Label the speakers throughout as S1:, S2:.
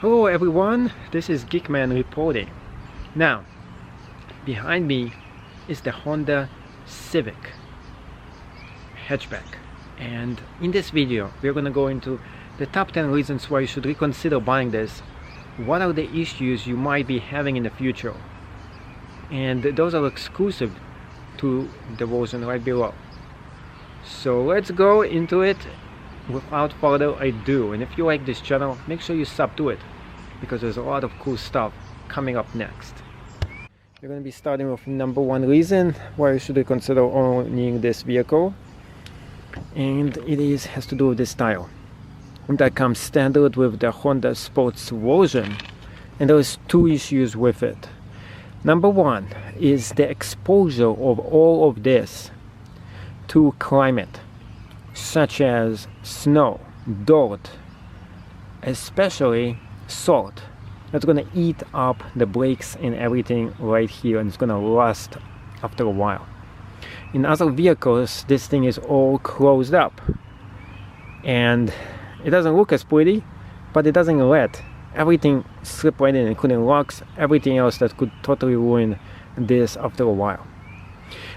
S1: Hello everyone, this is Geekman reporting. Now, behind me is the Honda Civic Hatchback, and in this video we're going to go into the top 10 reasons why you should reconsider buying this. What are the issues you might be having in the future, and those are exclusive to the version right below. So let's go into it without further ado. And if you like this channel, make sure you sub to it, because there's a lot of cool stuff coming up next. We're going to be starting with number one reason why you should consider owning this vehicle, and it has to do with the style. And that comes standard with the Honda Sports version, and there's two issues with it. Number one is the exposure of all of this to climate, such as snow, dirt, especially salt. That's going to eat up the brakes and everything right here, and it's going to rust after a while. In other vehicles, this thing is all closed up, and it doesn't look as pretty, but it doesn't let everything slip right in, including locks, everything else that could totally ruin this after a while.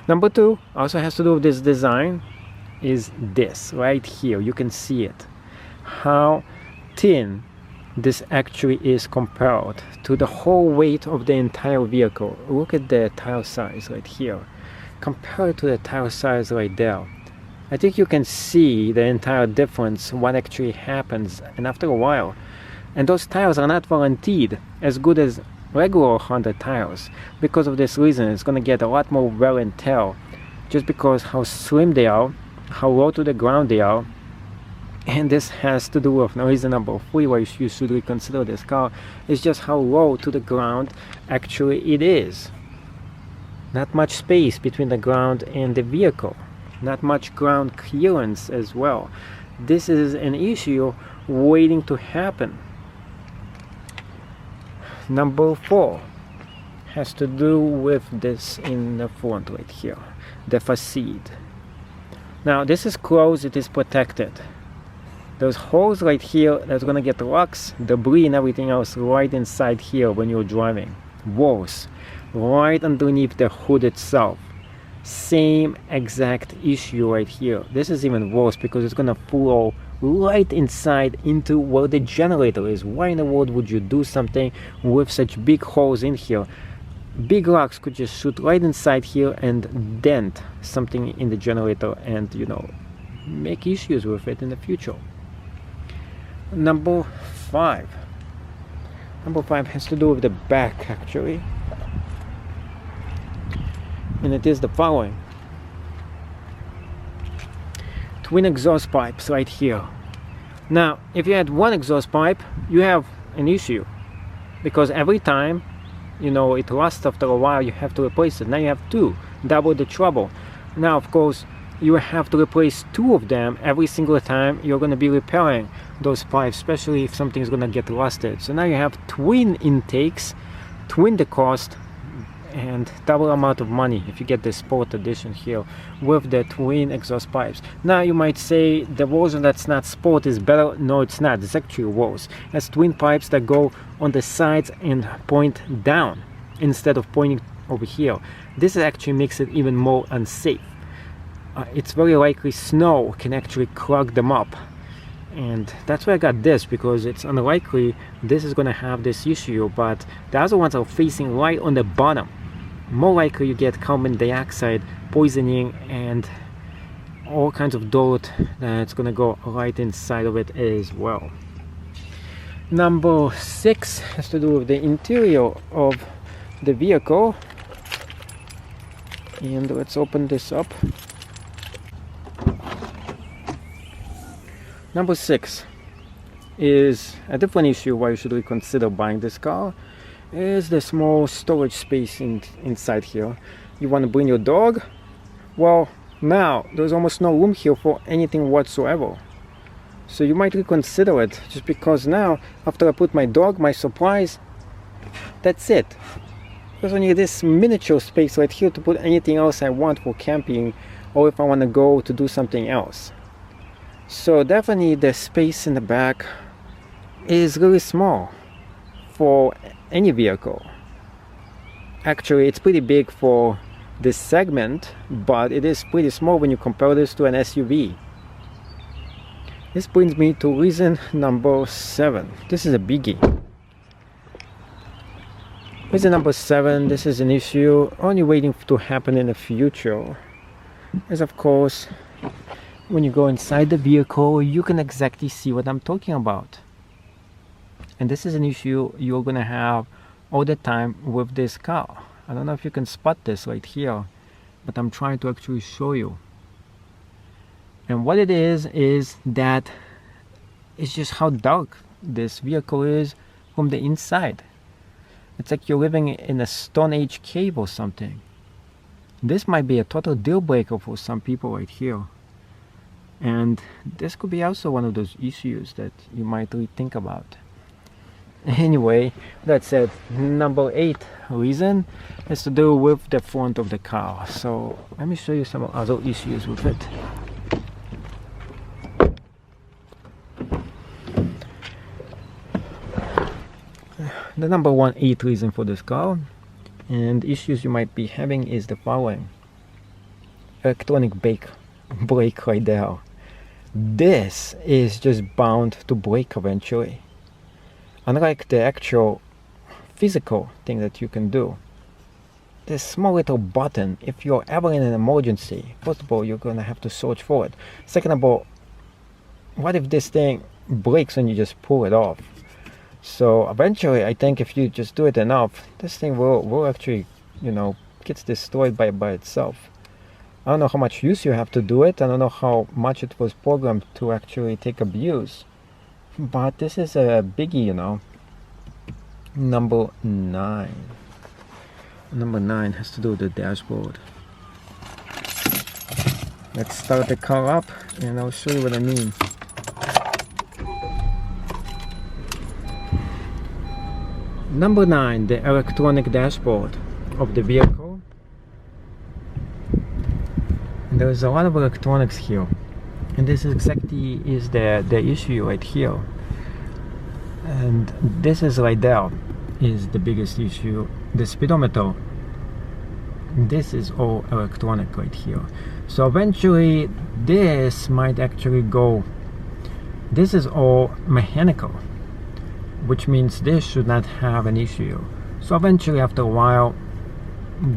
S1: Number two also has to do with this design, is this right here. You can see it, how thin this actually is compared to the whole weight of the entire vehicle. Look at the tire size right here compared to the tire size right there. I think you can see the entire difference, what actually happens, and after a while. And those tires are not guaranteed as good as regular Honda tires. Because of this reason, it's going to get a lot more wear and tear, just because how slim they are, how low to the ground they are. And this has to do with reason number three why you should reconsider this car, is just how low to the ground actually it is. Not much space between the ground and the vehicle, not much ground clearance as well. This is an issue waiting to happen. Number four has to do with this in the front right here, the facade. Now this is closed, it is protected. There's holes right here that's gonna get rocks, debris and everything else right inside here when you're driving. Worse, right underneath the hood itself. Same exact issue right here. This is even worse because it's gonna flow right inside into where the generator is. Why in the world would you do something with such big holes in here? Big rocks could just shoot right inside here and dent something in the generator and, you know, make issues with it in the future. Number five has to do with the back actually, and it is the following: twin exhaust pipes right here. Now if you had one exhaust pipe, you have an issue, because every time, you know, it rusts after a while, you have to replace it. Now you have two, double the trouble. Now of course you have to replace two of them every single time you're going to be repairing those pipes, especially if something is going to get rusted. So now you have twin intakes, twin the cost, and double amount of money if you get the sport edition here with the twin exhaust pipes. Now you might say the version that's not sport is better. No, it's not. It's actually worse. It's twin pipes that go on the sides and point down instead of pointing over here. This actually makes it even more unsafe. It's very likely snow can actually clog them up, and that's why I got this, because it's unlikely this is going to have this issue, but the other ones are facing right on the bottom. More likely you get carbon dioxide poisoning and all kinds of dirt that's going to go right inside of it as well. Number six has to do with the interior of the vehicle, and let's open this up. Number six is a different issue why you should reconsider buying this car, is the small storage space inside here. You want to bring your dog? Well, now there's almost no room here for anything whatsoever. So you might reconsider it, just because now after I put my dog, my supplies, that's it. There's only this miniature space right here to put anything else I want for camping, or if I want to go to do something else. So definitely the space in the back is really small. for any vehicle. Actually, it's pretty big for this segment, but it is pretty small when you compare this to an SUV. This brings me to reason number 7. This is a biggie. Reason number 7, this is an issue only waiting to happen in the future. As of course, when you go inside the vehicle, you can exactly see what I'm talking about. And this is an issue you're gonna have all the time with this car. I don't know if you can spot this right here, but I'm trying to actually show you. And what it is that it's just how dark this vehicle is from the inside. It's like you're living in a Stone Age cave or something. This might be a total deal breaker for some people right here. And this could be also one of those issues that you might rethink about. Anyway, that said, number 8 reason has to do with the front of the car. So let me show you some other issues with it. The number 8 reason for this car and issues you might be having is the following. Electronic brake right there. This is just bound to break eventually. Unlike the actual physical thing that you can do, this small little button, if you're ever in an emergency, first of all, you're gonna have to search for it. Second of all, what if this thing breaks and you just pull it off? So eventually, I think if you just do it enough, this thing will actually, gets destroyed by itself. I don't know how much use you have to do it. I don't know how much it was programmed to actually take abuse. But this is a biggie, Number 9. Number 9 has to do with the dashboard. Let's start the car up and I'll show you what I mean. Number 9, the electronic dashboard of the vehicle. And there's a lot of electronics here. And this exactly is the issue right here. And this is right there is the biggest issue. The speedometer. This is all electronic right here. So eventually this might actually go. This is all mechanical, which means this should not have an issue. So eventually after a while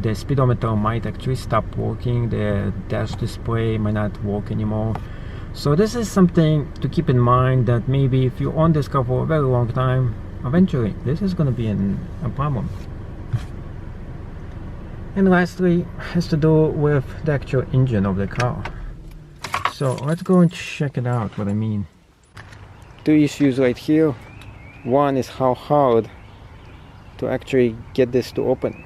S1: the speedometer might actually stop working, the dash display might not work anymore. So this is something to keep in mind, that maybe if you own this car for a very long time, eventually this is going to be a problem. And lastly, has to do with the actual engine of the car. So let's go and check it out, what I mean. 2 issues right here. One is how hard to actually get this to open.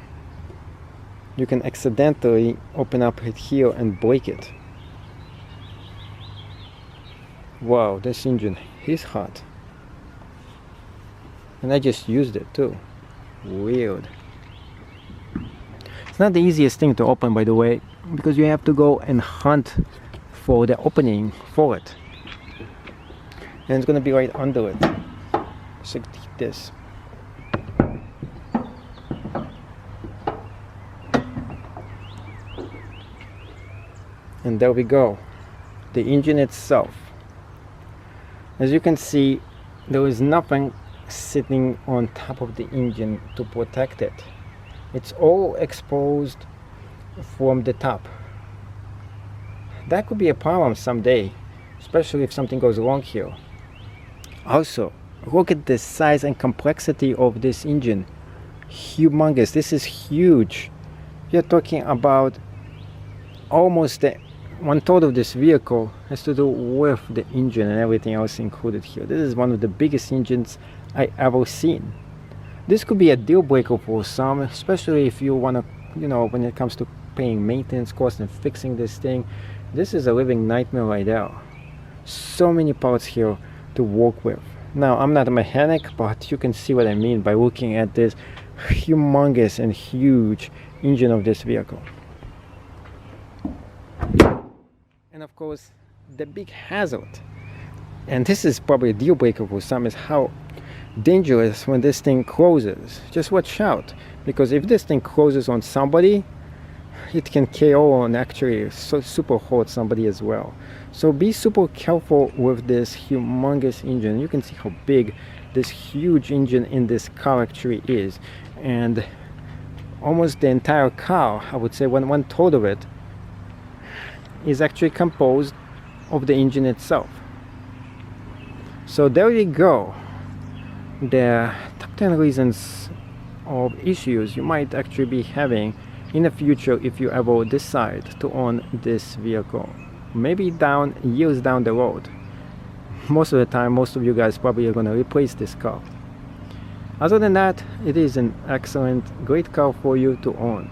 S1: You can accidentally open up it here and break it. Wow, this engine is hot. And I just used it too. Weird. It's not the easiest thing to open, by the way, because you have to go and hunt for the opening for it. And it's going to be right under it. So like this. And there we go. The engine itself. As you can see, there is nothing sitting on top of the engine to protect it. It's all exposed from the top. That could be a problem someday, especially if something goes wrong here. Also, look at the size and complexity of this engine. Humongous. This is huge. You're talking about almost the 1/3 of this vehicle has to do with the engine and everything else included here. This is one of the biggest engines I ever seen. This could be a deal breaker for some, especially if you want to, when it comes to paying maintenance costs and fixing this thing. This is a living nightmare right there. So many parts here to work with. Now, I'm not a mechanic, but you can see what I mean by looking at this humongous and huge engine of this vehicle. And of course, the big hazard, and this is probably a deal breaker for some, is how dangerous when this thing closes. Just watch out, because if this thing closes on somebody, it can KO and actually super hurt somebody as well. So be super careful with this humongous engine. You can see how big this huge engine in this car actually is, and almost the entire car, I would say one third of it, is actually composed of the engine itself. So there you go, the top 10 reasons of issues you might actually be having in the future if you ever decide to own this vehicle, maybe years down the road. Most of the time, most of you guys probably are going to replace this car. Other than that, it is an excellent, great car for you to own.